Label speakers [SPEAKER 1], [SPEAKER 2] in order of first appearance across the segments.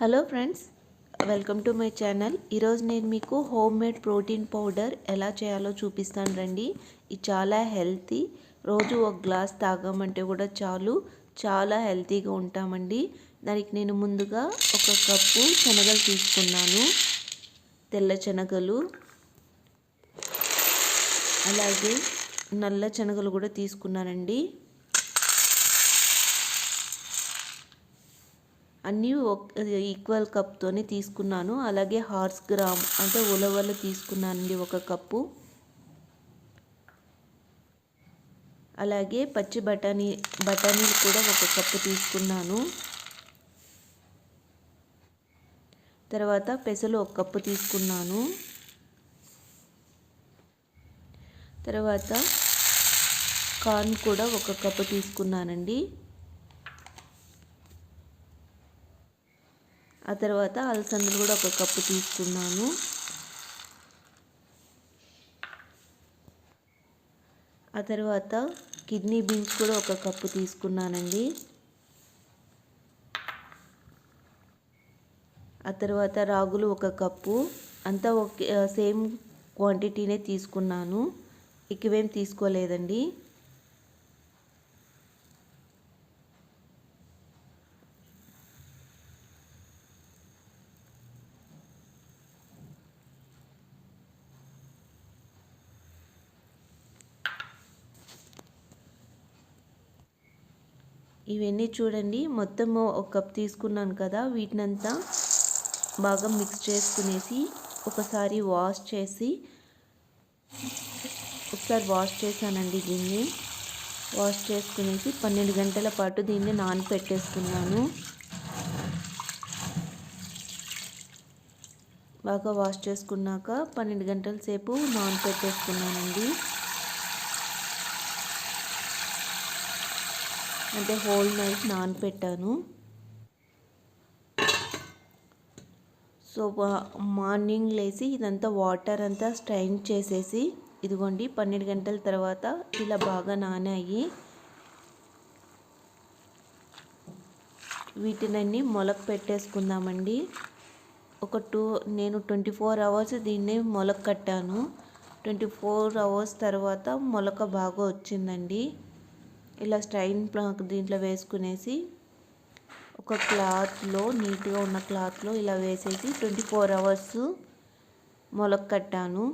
[SPEAKER 1] Hello friends, welcome to my channel. ఈరోజు నేను మీకు హోమ్ మేడ్ ప్రోటీన్ పౌడర్ ఎలా చేయాలో చూపిస్తాను రండి. ఇది చాలా హెల్తీ. రోజు ఒక గ్లాస్ తాగామంటే కూడా చాలా హెల్తీగా ఉంటామండి. దానికి నేను ముందుగా ఒక కప్పు శనగలు తీసుకున్నాను, తెల్ల శనగలు. అలాగే నల్ల శనగలు కూడా తీసుకున్నానండి. అన్నీ ఈక్వల్ కప్తోనే తీసుకున్నాను. అలాగే హార్స్ గ్రామ్ అంటే ఉలవలు తీసుకున్నానండి, ఒక కప్పు. అలాగే పచ్చి బఠానీలు కూడా ఒక కప్పు తీసుకున్నాను. తర్వాత పెసలు ఒక కప్పు తీసుకున్నాను. తర్వాత కార్న్ కూడా ఒక కప్పు తీసుకున్నానండి. ఆ తర్వాత అలసందలు కూడా ఒక కప్పు తీసుకున్నాను. ఆ తర్వాత కిడ్నీ బీన్స్ కూడా ఒక కప్పు తీసుకున్నానండి. ఆ తర్వాత రాగులు ఒక కప్పు. అంతా సేమ్ క్వాంటిటీనే తీసుకున్నాను, ఎక్కువేం తీసుకోలేదండి. ఇవన్నీ చూడండి, మొత్తం ఒక కప్ తీసుకున్నాను కదా, వీటినంతా బాగా మిక్స్ చేసుకునేసి ఒకసారి వాష్ చేశానండి. దీన్ని వాష్ చేసుకునేసి 12 గంటల పాటు దీన్ని నానపెట్టేసుకున్నాను. బాగా వాష్ చేసుకున్నాక 12 గంటల సేపు నానపెట్టేసుకున్నానండి. అంటే హోల్ నైట్ నానపెట్టాను. సో మార్నింగ్ లేచి ఇదంతా వాటర్ అంతా స్ట్రైన్ చేసేసి, ఇదిగోండి 12 గంటల తర్వాత ఇలా బాగా నానాయి. వీటినన్నీ మొలక పెట్టేసుకుందామండి. నేను 24 అవర్స్ దీన్ని మొలక కట్టాను. 24 అవర్స్ తర్వాత మొలక బాగా వచ్చిందండి. ఇలా స్ట్రైన్ దీంట్లో వేసుకునేసి ఒక క్లాత్లో, నీట్గా ఉన్న క్లాత్లో ఇలా వేసేసి 24 అవర్స్ మొలక కట్టాను.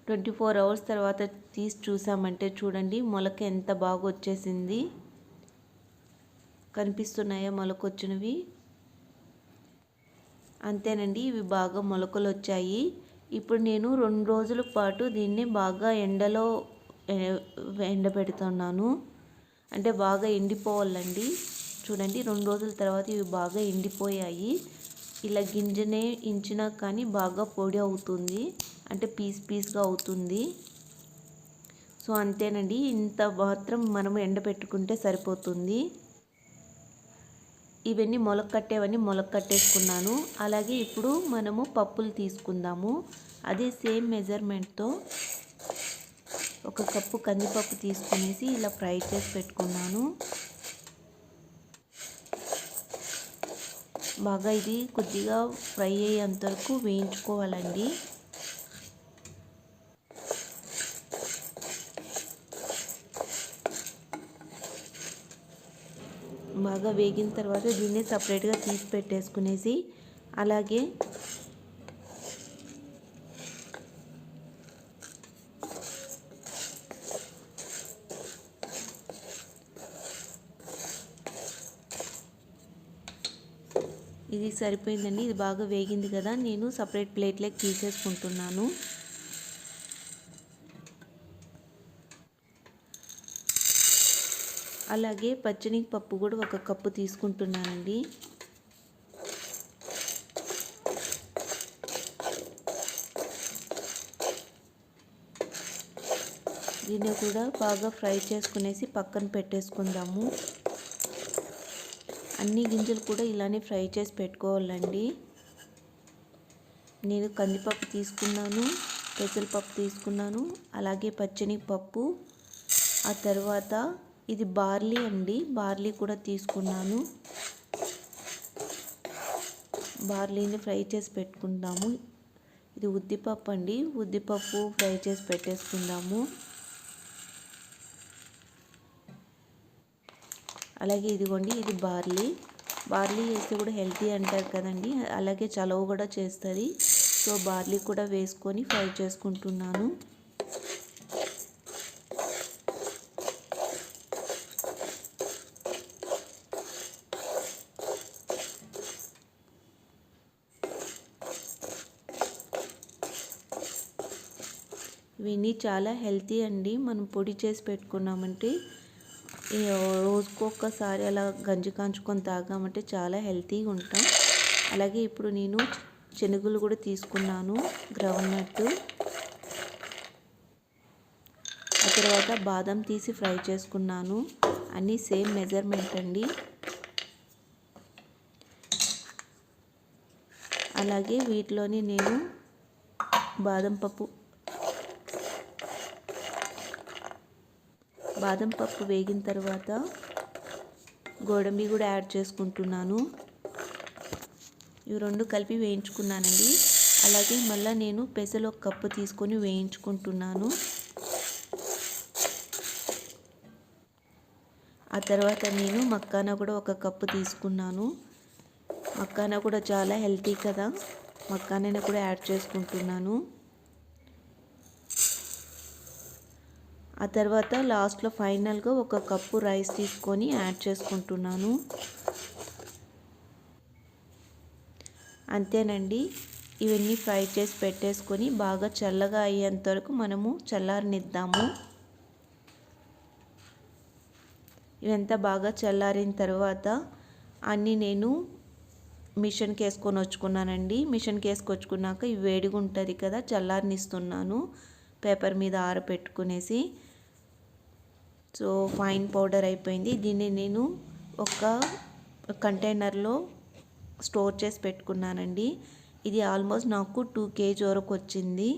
[SPEAKER 1] ట్వంటీ 24 అవర్స్ తర్వాత తీసి చూసామంటే చూడండి, మొలక ఎంత బాగా వచ్చేసింది. కనిపిస్తున్నాయా మొలక వచ్చినవి? అంతేనండి, ఇవి బాగా మొలకలు వచ్చాయి. ఇప్పుడు నేను 2 రోజుల పాటు దీన్ని బాగా ఎండలో ఎండబెడుతున్నాను. అంటే బాగా ఎండిపోవాలండి. చూడండి, 2 రోజుల తర్వాత ఇవి బాగా ఎండిపోయాయి. ఇలా గింజనే ఇంచినా కానీ బాగా పొడి అవుతుంది, అంటే పీస్గా అవుతుంది. సో అంతేనండి, ఇంత మాత్రం మనం ఎండబెట్టుకుంటే సరిపోతుంది. ఇవన్నీ మొలక కట్టేసుకున్నాను. అలాగే ఇప్పుడు మనము పప్పులు తీసుకుందాము. అదే సేమ్ మెజర్మెంట్తో ఒక కప్పు కందిపప్పు తీసుకునేసి ఇలా ఫ్రై చేసి పెట్టుకున్నాను. బాగా ఇది కొద్దిగా ఫ్రై అయ్యేంత వరకు వేయించుకోవాలండి. బాగా వేగిన తర్వాత దీన్ని సపరేట్గా తీసి పెట్టేసుకునేసి, అలాగే ఇది సరిపోయిందండి. ఇది బాగా వేగింది కదా, నేను సపరేట్ ప్లేట్లోకి తీసేసుకుంటున్నాను. అలాగే పచ్చెనగపప్పు కూడా ఒక కప్పు తీసుకుంటున్నానండి. దీన్ని కూడా బాగా ఫ్రై చేసుకునేసి పక్కన పెట్టేసుకుందాము. అన్ని గింజలు కూడా ఇలానే ఫ్రై చేసి పెట్టుకోవాలండి. నేను కందిపప్పు తీసుకున్నాను, పెసరపప్పు తీసుకున్నాను, అలాగే పచ్చెనగపప్పు, ఆ తర్వాత ఇది బార్లీ అండి, బార్లీ కూడా తీసుకున్నాను. బార్లీని ఫ్రై చేసి పెట్టుకుందాము. ఇది ఉద్దిపప్పు అండి, ఉద్దిపప్పు ఫ్రై చేసి పెట్టేసుకుందాము. అలాగే ఇదిగోండి, ఇది బార్లీ వేస్తే కూడా హెల్తీ అంటారు కదండి, అలాగే చలవ కూడా చేస్తుంది. సో బార్లీ కూడా వేసుకొని ఫ్రై చేసుకుంటున్నాను. ఇవన్నీ చాలా హెల్తీ అండి. మనం పొడి చేసి పెట్టుకున్నామంటే రోజుకొకసారి అలా గంజి కాంచుకొని తాగామంటే చాలా హెల్తీగా ఉంటాం. అలాగే ఇప్పుడు నేను శనగలు కూడా తీసుకున్నాను, గ్రౌండ్నట్. ఆ తర్వాత బాదం తీసి ఫ్రై చేసుకున్నాను. అన్నీ సేమ్ మెజర్మెంట్ అండి. అలాగే వీటిలోని నేను బాదం పప్పు వేగిన తర్వాత గోడంబి కూడా యాడ్ చేసుకుంటున్నాను. ఇవి రెండు కలిపి వేయించుకున్నానండి. అలాగే మళ్ళీ నేను పెసలు 1 కప్పు తీసుకొని వేయించుకుంటున్నాను. ఆ తర్వాత నేను మక్కానా కూడా 1 కప్పు తీసుకున్నాను. మక్కానా కూడా చాలా హెల్తీ కదా, మక్కానాని కూడా యాడ్ చేసుకుంటున్నాను. ఆ తర్వాత లాస్ట్లో ఫైనల్గా 1 కప్పు రైస్ తీసుకొని యాడ్ చేసుకుంటున్నాను. అంతేనండి. ఇవన్నీ ఫ్రై చేసి పెట్టేసుకొని బాగా చల్లగా అయ్యేంత వరకు మనము చల్లారనిద్దాము. ఇవంతా బాగా చల్లారిన తర్వాత అన్నీ నేను మిషన్కి వేసుకొని వచ్చుకున్నానండి. మిషన్కి వేసుకొచ్చుకున్నాక ఇవి వేడిగా ఉంటుంది కదా, చల్లారనిస్తున్నాను పేపర్ మీద ఆరబెట్టుకునేసి. సో ఫైన్ పౌడర్ అయిపోయింది. దీన్ని నేను ఒక కంటైనర్లో స్టోర్ చేసి పెట్టుకున్నానండి. ఇది ఆల్మోస్ట్ నాకు 2 kg వరకు వచ్చింది.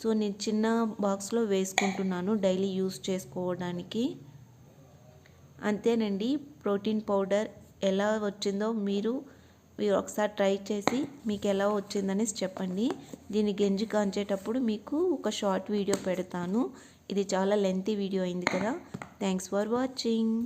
[SPEAKER 1] సో నేను చిన్న బాక్స్లో వేసుకుంటున్నాను డైలీ యూస్ చేసుకోవడానికి. అంతేనండి, ప్రోటీన్ పౌడర్ ఎలా వచ్చిందో మీరు ఒకసారి ట్రై చేసి మీకు ఎలా వచ్చిందని చెప్పండి. దీన్ని గంజి కాంచేటప్పుడు మీకు ఒక షార్ట్ వీడియో పెడతాను. ఇది చాలా లెంతీ వీడియో అయింది కదా. Thanks for watching.